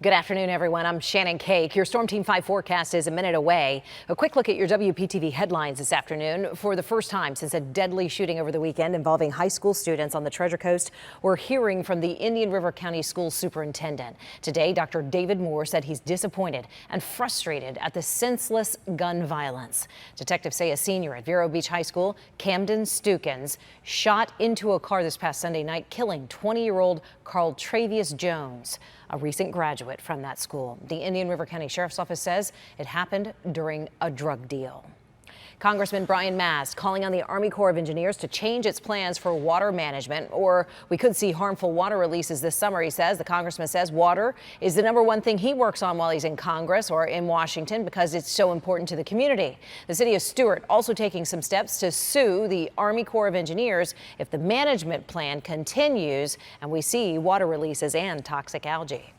Good afternoon, everyone. I'm Shannon Cake. Your Storm Team 5 forecast is a minute away. A quick look at your WPTV headlines this afternoon. For the first time since a deadly shooting over the weekend involving high school students on the Treasure Coast, we're hearing from the Indian River County School Superintendent. Today, Dr. David Moore said he's disappointed and frustrated at the senseless gun violence. Detectives say a senior at Vero Beach High School, Camden Stukins, shot into a car this past Sunday night, killing 20-year-old Carl Travius Jones, a recent graduate from that school. The Indian River County Sheriff's Office says it happened during a drug deal. Congressman Brian Mast calling on the Army Corps of Engineers to change its plans for water management, or we could see harmful water releases this summer, he says. The congressman says water is the #1 thing he works on while he's in Congress or in Washington because it's so important to the community. The city of Stuart also taking some steps to sue the Army Corps of Engineers if the management plan continues and we see water releases and toxic algae.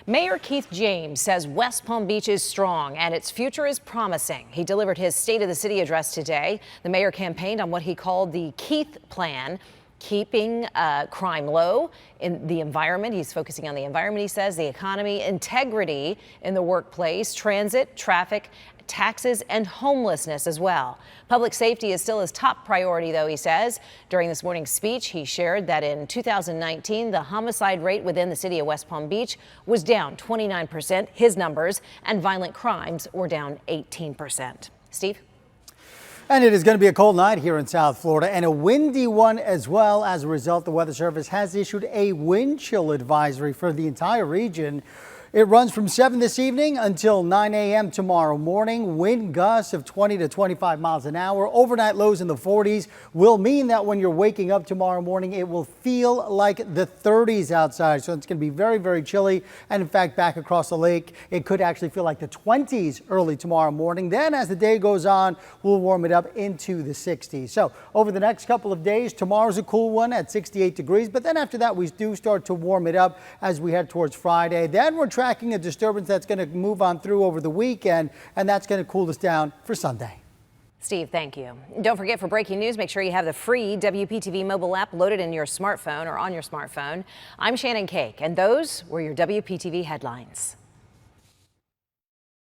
Mayor Keith James says West Palm Beach is strong and its future is promising. He delivered his State of the City address today. The mayor campaigned on what he called the Keith Plan, keeping crime low, in the environment. He's focusing on the environment, he says, the economy, integrity in the workplace, transit, traffic, taxes, and homelessness as well. Public safety is still his top priority, though, he says. During this morning's speech, he shared that in 2019, the homicide rate within the city of West Palm Beach was down 29%, his numbers, and violent crimes were down 18%. Steve? And it is going to be a cold night here in South Florida and a windy one as well. As a result, the Weather Service has issued a wind chill advisory for the entire region. It runs from 7 this evening until 9 a.m. tomorrow morning. Wind gusts of 20 to 25 miles an hour. Overnight lows in the 40s will mean that when you're waking up tomorrow morning, it will feel like the 30s outside. So it's going to be very, very chilly. And in fact, back across the lake, it could actually feel like the 20s early tomorrow morning. Then as the day goes on, we'll warm it up into the 60s. So over the next couple of days, tomorrow's a cool one at 68 degrees. But then after that, we do start to warm it up as we head towards Friday. Then we're tracking a disturbance that's going to move on through over the weekend, and that's going to cool us down for Sunday. Steve, thank you. Don't forget, for breaking news, make sure you have the free WPTV mobile app loaded in your smartphone or on your smartphone. I'm Shannon Cake, and those were your WPTV headlines.